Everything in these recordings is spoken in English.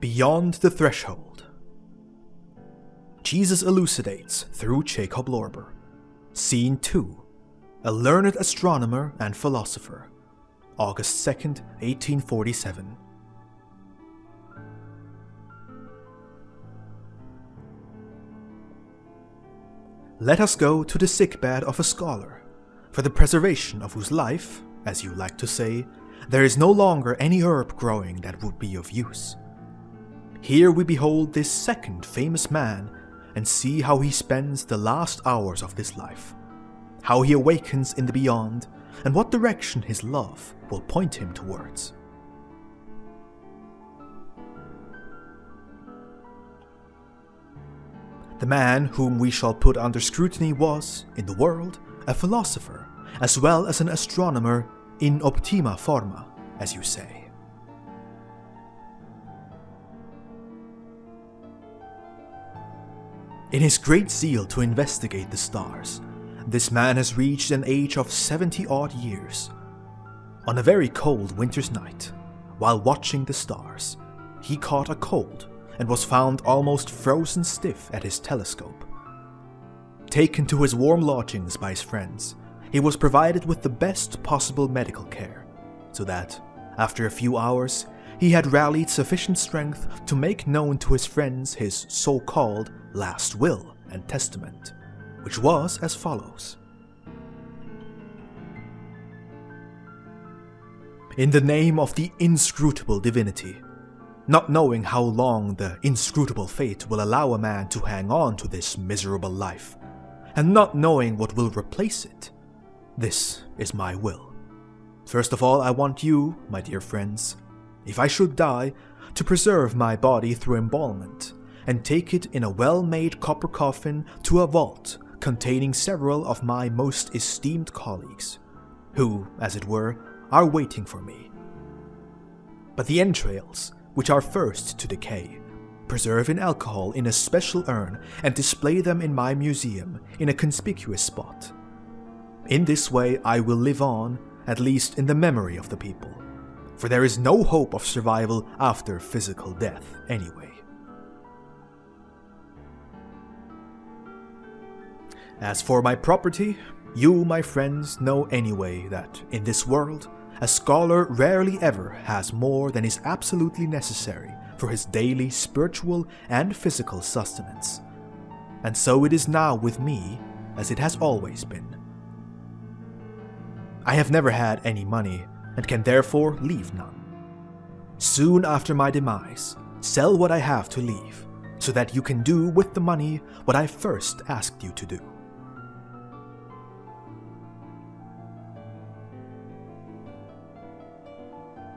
Beyond the Threshold. Jesus elucidates through Jakob Lorber. Scene 2. A learned astronomer and philosopher. August 2nd, 1847. Let us go to the sickbed of a scholar, for the preservation of whose life, as you like to say, there is no longer any herb growing that would be of use. Here we behold this second famous man and see how he spends the last hours of this life, how he awakens in the beyond, and what direction his love will point him towards. The man whom we shall put under scrutiny was, in the world, a philosopher, as well as an astronomer in optima forma, as you say. In his great zeal to investigate the stars, this man has reached an age of 70-odd years. On a very cold winter's night, while watching the stars, he caught a cold and was found almost frozen stiff at his telescope. Taken to his warm lodgings by his friends, he was provided with the best possible medical care, so that, after a few hours, he had rallied sufficient strength to make known to his friends his so-called last will and testament, which was as follows. In the name of the inscrutable divinity, not knowing how long the inscrutable fate will allow a man to hang on to this miserable life, and not knowing what will replace it, this is my will. First of all, I want you, my dear friends, if I should die, to preserve my body through embalmment, and take it in a well-made copper coffin to a vault containing several of my most esteemed colleagues, who, as it were, are waiting for me. But the entrails, which are first to decay, preserve in alcohol in a special urn and display them in my museum in a conspicuous spot. In this way I will live on, at least in the memory of the people, for there is no hope of survival after physical death anyway. As for my property, you, my friends, know anyway that in this world, a scholar rarely ever has more than is absolutely necessary for his daily spiritual and physical sustenance. And so it is now with me, as it has always been. I have never had any money, and can therefore leave none. Soon after my demise, sell what I have to leave, so that you can do with the money what I first asked you to do.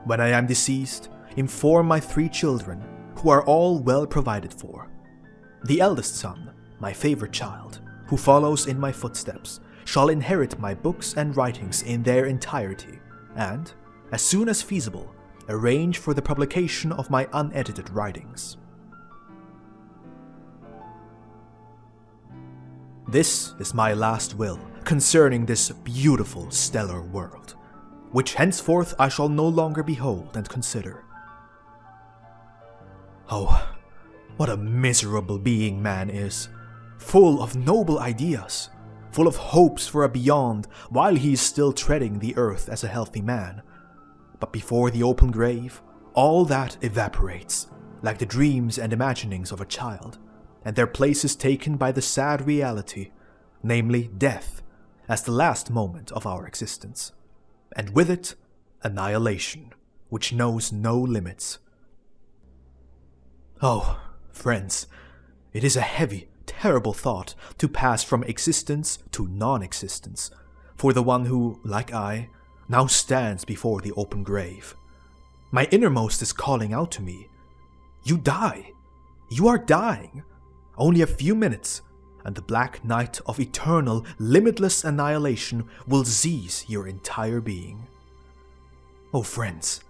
When I am deceased, inform my 3 children, who are all well provided for. The eldest son, my favorite child, who follows in my footsteps, shall inherit my books and writings in their entirety, and, as soon as feasible, arrange for the publication of my unedited writings. This is my last will concerning this beautiful stellar world, which henceforth I shall no longer behold and consider. Oh, what a miserable being man is, full of noble ideas, full of hopes for a beyond while he is still treading the earth as a healthy man. But before the open grave, all that evaporates, like the dreams and imaginings of a child, and their place is taken by the sad reality, namely death, as the last moment of our existence, and with it, annihilation, which knows no limits. Oh, friends, it is a heavy, terrible thought to pass from existence to non-existence, for the one who, like I, now stands before the open grave. My innermost is calling out to me, "You die! You are dying! Only a few minutes, and the black night of eternal, limitless annihilation will seize your entire being." Oh friends,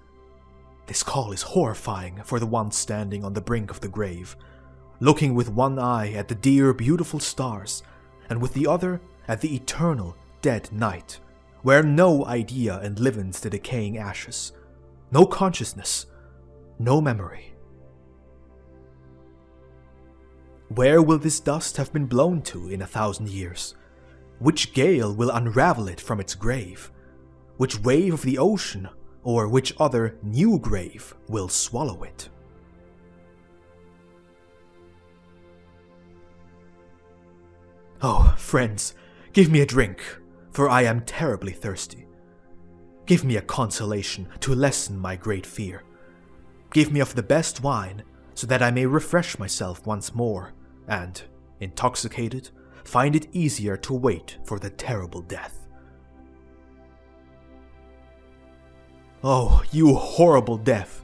this call is horrifying for the one standing on the brink of the grave, looking with one eye at the dear, beautiful stars, and with the other at the eternal, dead night, where no idea enlivens the decaying ashes, no consciousness, no memory. Where will this dust have been blown to in 1,000 years? Which gale will unravel it from its grave? Which wave of the ocean, or which other new grave, will swallow it? Oh, friends, give me a drink, for I am terribly thirsty. Give me a consolation to lessen my great fear. Give me of the best wine, so that I may refresh myself once more, and, intoxicated, find it easier to wait for the terrible death. Oh, you horrible death!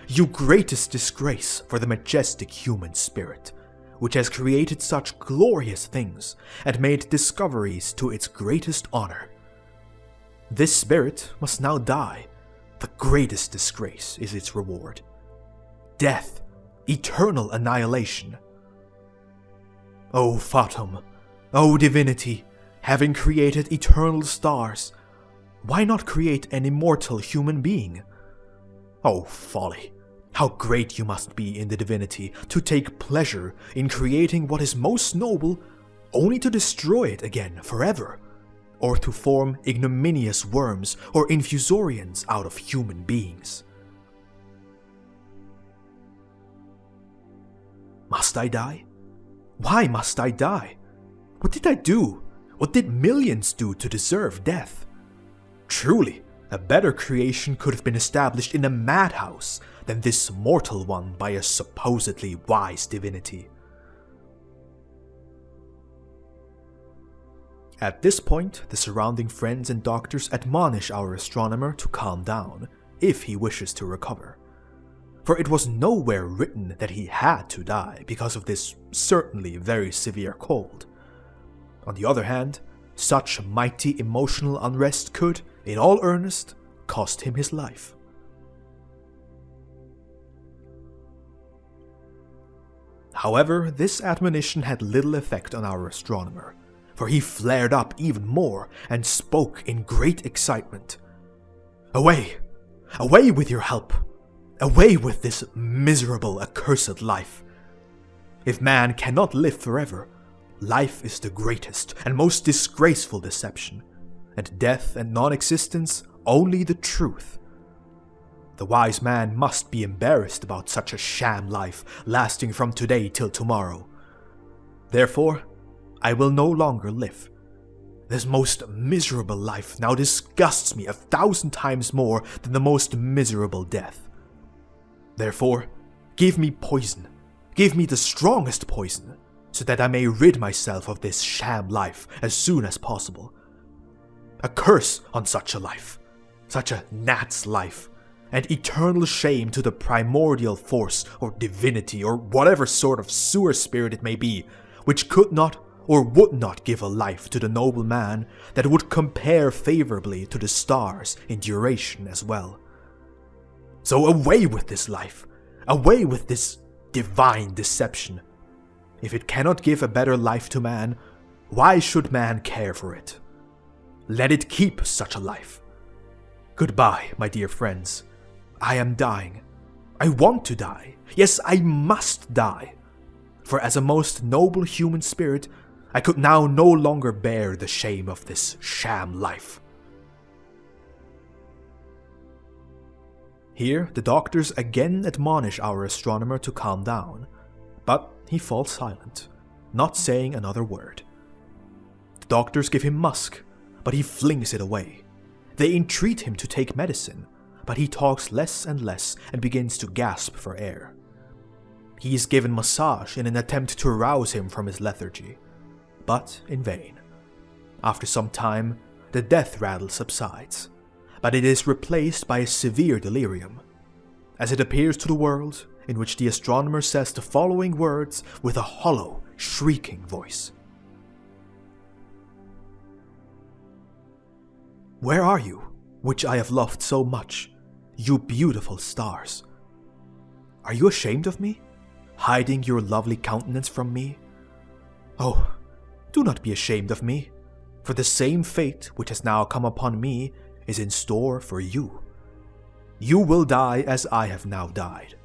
You greatest disgrace for the majestic human spirit, which has created such glorious things and made discoveries to its greatest honor. This spirit must now die. The greatest disgrace is its reward. Death, eternal annihilation. O Fatum, O divinity, having created eternal stars, why not create an immortal human being? O folly, how great you must be in the divinity to take pleasure in creating what is most noble, only to destroy it again forever, or to form ignominious worms or infusorians out of human beings. Must I die? Why must I die? What did I do? What did millions do to deserve death? Truly, a better creation could have been established in a madhouse than this mortal one by a supposedly wise divinity. At this point, the surrounding friends and doctors admonish our astronomer to calm down, if he wishes to recover. For it was nowhere written that he had to die because of this certainly very severe cold. On the other hand, such mighty emotional unrest could, in all earnest, cost him his life. However, this admonition had little effect on our astronomer, for he flared up even more and spoke in great excitement. "Away! Away with your help! Away with this miserable, accursed life! If man cannot live forever, life is the greatest and most disgraceful deception, and death and non-existence only the truth. The wise man must be embarrassed about such a sham life lasting from today till tomorrow. Therefore, I will no longer live. This most miserable life now disgusts me 1,000 times more than the most miserable death. Therefore, give me poison, give me the strongest poison, so that I may rid myself of this sham life as soon as possible. A curse on such a life, such a gnat's life, and eternal shame to the primordial force or divinity or whatever sort of sewer spirit it may be, which could not or would not give a life to the noble man that would compare favorably to the stars in duration as well. So away with this life, away with this divine deception. If it cannot give a better life to man, why should man care for it? Let it keep such a life. Goodbye, my dear friends. I am dying. I want to die. Yes, I must die. For as a most noble human spirit, I could now no longer bear the shame of this sham life. Here, the doctors again admonish our astronomer to calm down, but he falls silent, not saying another word. The doctors give him musk, but he flings it away. They entreat him to take medicine, but he talks less and less and begins to gasp for air. He is given massage in an attempt to arouse him from his lethargy, but in vain. After some time, the death rattle subsides, but it is replaced by a severe delirium, as it appears to the world, in which the astronomer says the following words with a hollow, shrieking voice. Where are you, which I have loved so much, you beautiful stars? Are you ashamed of me, hiding your lovely countenance from me? Oh, do not be ashamed of me, for the same fate which has now come upon me is in store for you. You will die as I have now died.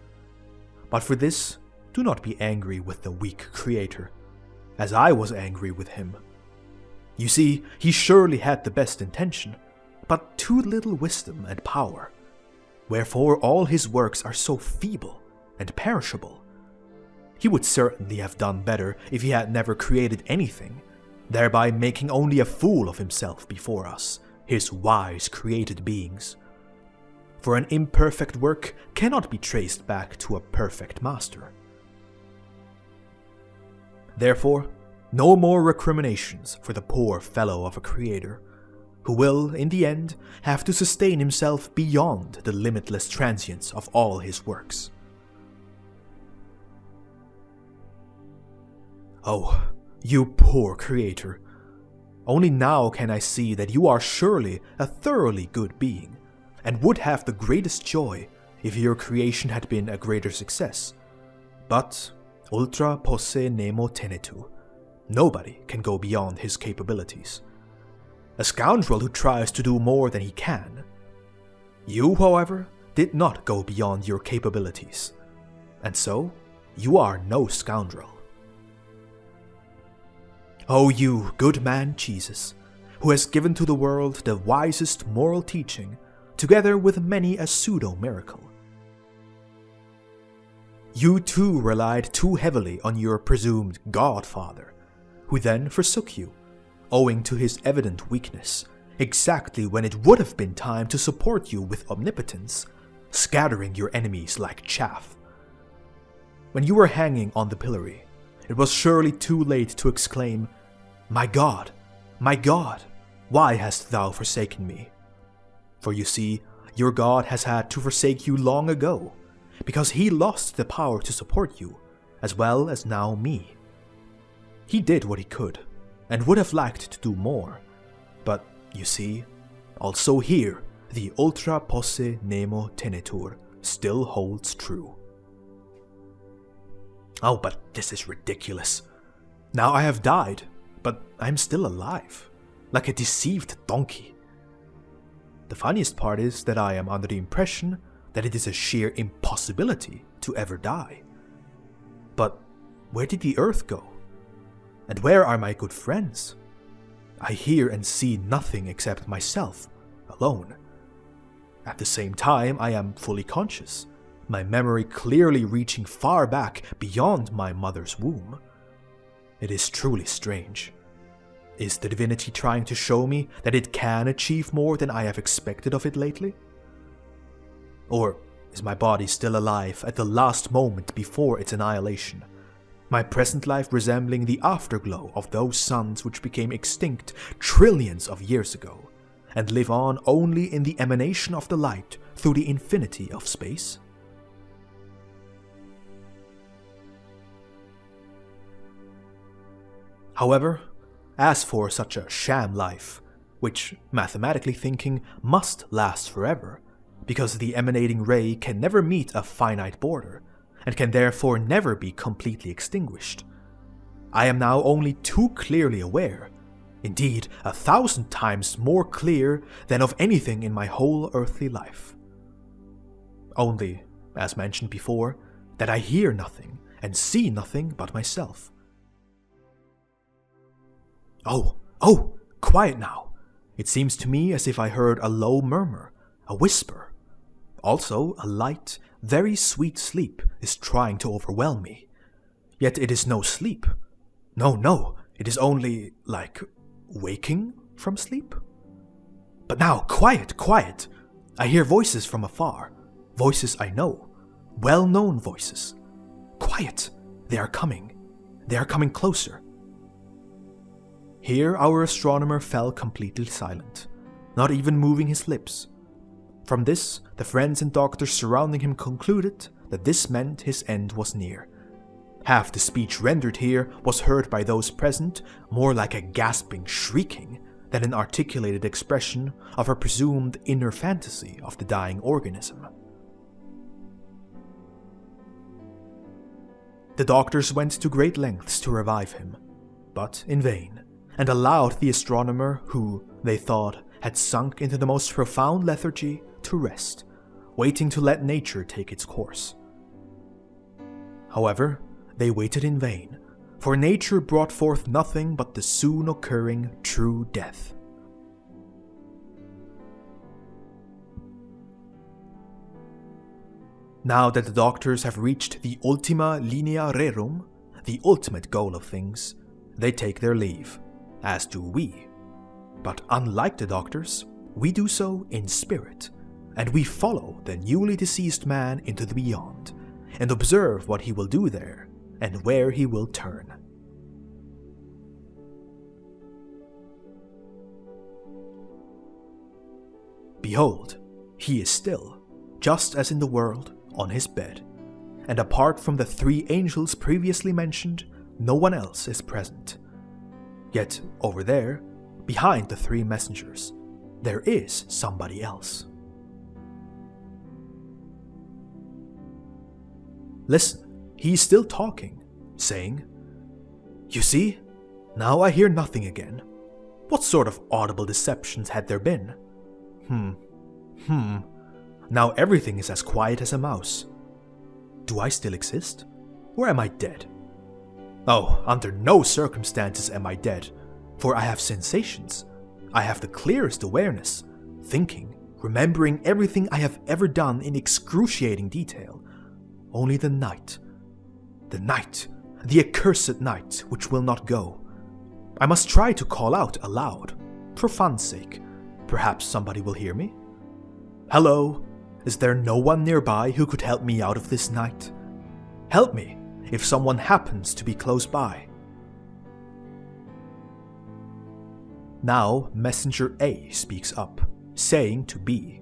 But for this, do not be angry with the weak creator, as I was angry with him. You see, he surely had the best intention, but too little wisdom and power. Wherefore all his works are so feeble and perishable. He would certainly have done better if he had never created anything, thereby making only a fool of himself before us, his wise created beings. For an imperfect work cannot be traced back to a perfect master. Therefore, no more recriminations for the poor fellow of a creator, who will, in the end, have to sustain himself beyond the limitless transience of all his works. Oh, you poor creator! Only now can I see that you are surely a thoroughly good being, and would have the greatest joy if your creation had been a greater success. But ultra posse nemo tenetur. Nobody can go beyond his capabilities. A scoundrel who tries to do more than he can. You, however, did not go beyond your capabilities, and so you are no scoundrel. Oh, you good man Jesus, who has given to the world the wisest moral teaching, together with many a pseudo-miracle. You too relied too heavily on your presumed godfather, who then forsook you, owing to his evident weakness, exactly when it would have been time to support you with omnipotence, scattering your enemies like chaff. When you were hanging on the pillory, it was surely too late to exclaim, my God, why hast thou forsaken me? For you see, your God has had to forsake you long ago, because he lost the power to support you, as well as now me. He did what he could, and would have liked to do more, but, you see, also here, the ultra posse nemo tenetur still holds true. Oh, but this is ridiculous. Now I have died, but I'm still alive, like a deceived donkey. The funniest part is that I am under the impression that it is a sheer impossibility to ever die. But where did the earth go? And where are my good friends? I hear and see nothing except myself, alone. At the same time, I am fully conscious, my memory clearly reaching far back beyond my mother's womb. It is truly strange. Is the divinity trying to show me that it can achieve more than I have expected of it lately? Or is my body still alive at the last moment before its annihilation? My present life resembling the afterglow of those suns which became extinct trillions of years ago, and live on only in the emanation of the light through the infinity of space? However, as for such a sham life, which, mathematically thinking, must last forever, because the emanating ray can never meet a finite border, and can therefore never be completely extinguished, I am now only too clearly aware, indeed 1,000 times more clear than of anything in my whole earthly life. Only, as mentioned before, that I hear nothing and see nothing but myself. Oh, quiet now. It seems to me as if I heard a low murmur, a whisper. Also, a light, very sweet sleep is trying to overwhelm me. Yet it is no sleep. No, it is only, like, waking from sleep. But now, quiet! I hear voices from afar. Voices I know. Well-known voices. Quiet! They are coming closer. Here our astronomer fell completely silent, not even moving his lips. From this, the friends and doctors surrounding him concluded that this meant his end was near. Half the speech rendered here was heard by those present more like a gasping shrieking than an articulated expression of a presumed inner fantasy of the dying organism. The doctors went to great lengths to revive him, but in vain, and allowed the astronomer, who, they thought, had sunk into the most profound lethargy, to rest, waiting to let nature take its course. However, they waited in vain, for nature brought forth nothing but the soon occurring true death. Now that the doctors have reached the ultima linea rerum, the ultimate goal of things, they take their leave, as do we. But unlike the doctors, we do so in spirit, and we follow the newly deceased man into the beyond, and observe what he will do there, and where he will turn. Behold, he is still, just as in the world, on his bed, and apart from the 3 angels previously mentioned, no one else is present. Yet over there, behind the 3 messengers, there is somebody else. Listen, he is still talking, saying, "You see, now I hear nothing again. What sort of audible deceptions had there been? Now everything is as quiet as a mouse. Do I still exist? Or am I dead? Oh, under no circumstances am I dead, for I have sensations. I have the clearest awareness, thinking, remembering everything I have ever done in excruciating detail. Only the night, the accursed night which will not go. I must try to call out aloud, for fun's sake. Perhaps somebody will hear me. Hello, is there no one nearby who could help me out of this night? Help me, if someone happens to be close by." Now Messenger A speaks up, saying to B,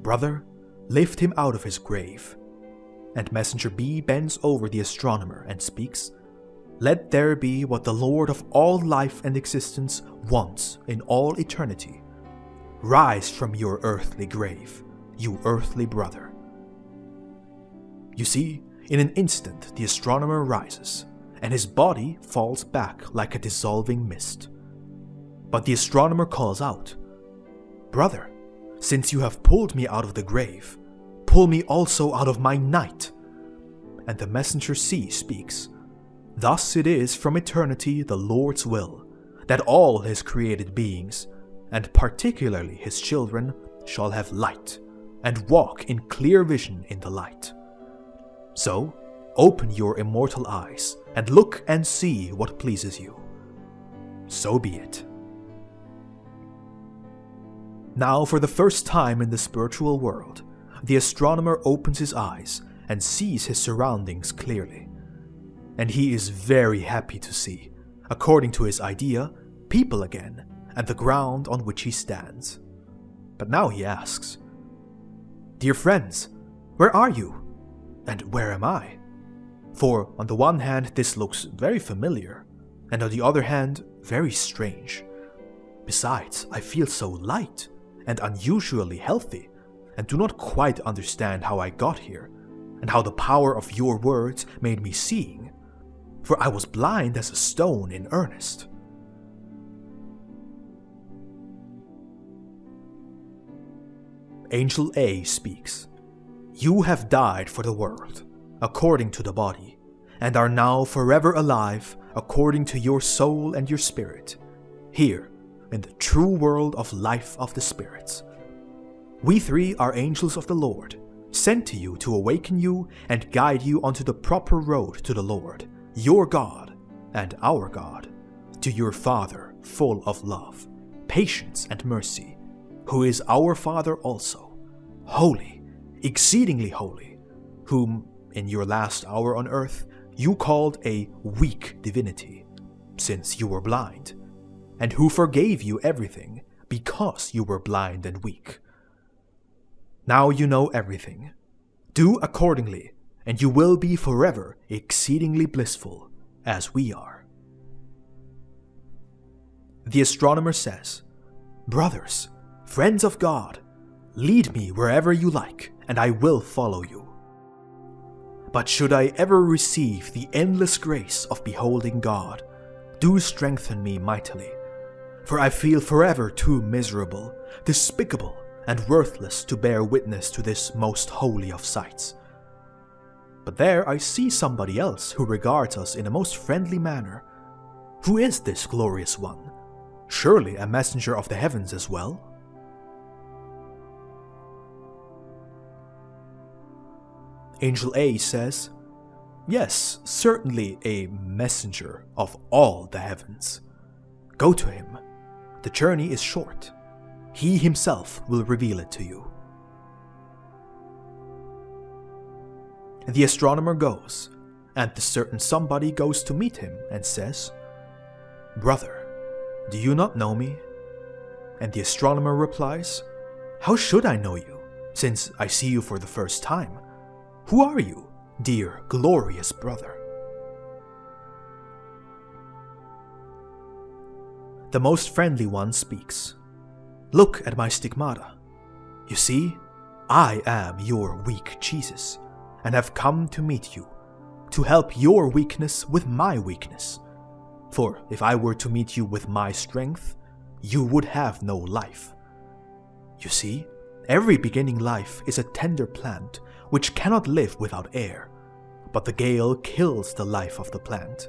"Brother, lift him out of his grave." And Messenger B bends over the astronomer and speaks, "Let there be what the Lord of all life and existence wants in all eternity. Rise from your earthly grave, you earthly brother." You see, in an instant the astronomer rises, and his body falls back like a dissolving mist. But the astronomer calls out, "Brother, since you have pulled me out of the grave, pull me also out of my night." And the messenger C speaks, "Thus it is from eternity the Lord's will, that all his created beings, and particularly his children, shall have light, and walk in clear vision in the light. So, open your immortal eyes, and look and see what pleases you. So be it." Now, for the first time in the spiritual world, the astronomer opens his eyes and sees his surroundings clearly. And he is very happy to see, according to his idea, people again, and the ground on which he stands. But now he asks, "Dear friends, where are you? And where am I? For on the one hand this looks very familiar, and on the other hand very strange. Besides, I feel so light and unusually healthy, and do not quite understand how I got here, and how the power of your words made me seeing, for I was blind as a stone in earnest." Angel A speaks, "You have died for the world, according to the body, and are now forever alive, according to your soul and your spirit, here in the true world of life of the spirits. We 3 are angels of the Lord, sent to you to awaken you and guide you onto the proper road to the Lord, your God and our God, to your Father full of love, patience and mercy, who is our Father also, holy, exceedingly holy, whom, in your last hour on earth, you called a weak divinity, since you were blind, and who forgave you everything because you were blind and weak. Now you know everything. Do accordingly, and you will be forever exceedingly blissful, as we are." The astronomer says, "Brothers, friends of God, lead me wherever you like, and I will follow you. But should I ever receive the endless grace of beholding God, do strengthen me mightily, for I feel forever too miserable, despicable, and worthless to bear witness to this most holy of sights. But there I see somebody else who regards us in a most friendly manner. Who is this glorious one? Surely a messenger of the heavens as well? Angel A says, "Yes, certainly a messenger of all the heavens. Go to him. The journey is short. He himself will reveal it to you." The astronomer goes, and the certain somebody goes to meet him and says, "Brother, do you not know me?" And the astronomer replies, "How should I know you, since I see you for the first time? Who are you, dear, glorious brother?" The most friendly one speaks. "Look at my stigmata. You see, I am your weak Jesus, and have come to meet you, to help your weakness with my weakness. For if I were to meet you with my strength, you would have no life. You see, every beginning life is a tender plant which cannot live without air, but the gale kills the life of the plant.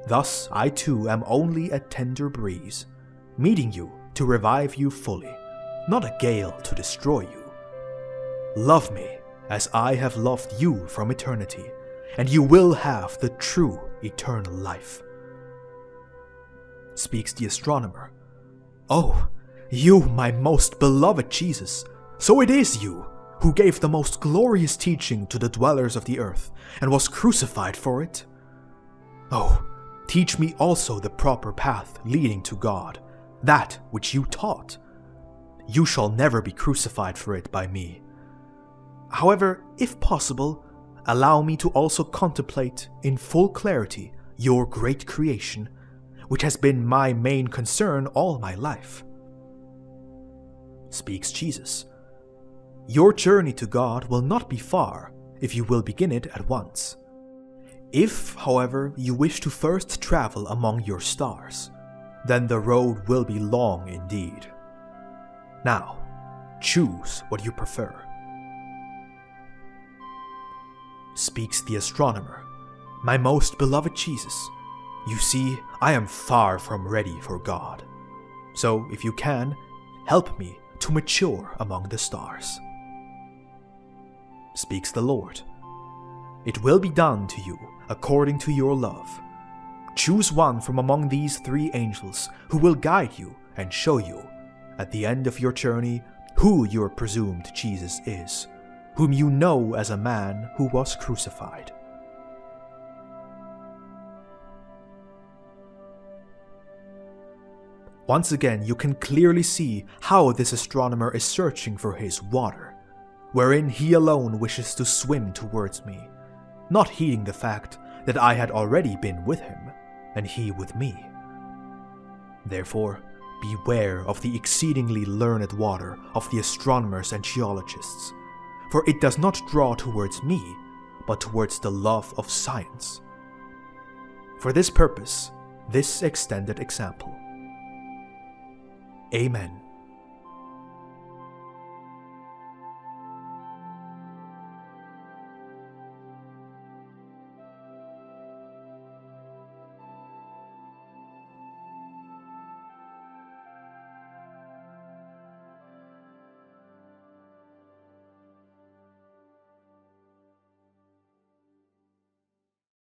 Thus I too am only a tender breeze, meeting you to revive you fully, not a gale to destroy you. Love me as I have loved you from eternity, and you will have the true eternal life." Speaks the astronomer. "Oh, you, my most beloved Jesus, so it is you who gave the most glorious teaching to the dwellers of the earth, and was crucified for it? Oh, teach me also the proper path leading to God, that which you taught. You shall never be crucified for it by me. However, if possible, allow me to also contemplate in full clarity your great creation, which has been my main concern all my life." Speaks Jesus. "Your journey to God will not be far if you will begin it at once. If, however, you wish to first travel among your stars, then the road will be long indeed. Now, choose what you prefer." Speaks the astronomer. "My most beloved Jesus, you see, I am far from ready for God. So, if you can, help me to mature among the stars." Speaks the Lord. "It will be done to you according to your love. Choose one from among these 3 angels who will guide you and show you, at the end of your journey, who your presumed Jesus is, whom you know as a man who was crucified." Once again, you can clearly see how this astronomer is searching for his water, wherein he alone wishes to swim towards me, not heeding the fact that I had already been with him, and he with me. Therefore, beware of the exceedingly learned water of the astronomers and geologists, for it does not draw towards me, but towards the love of science. For this purpose, this extended example. Amen.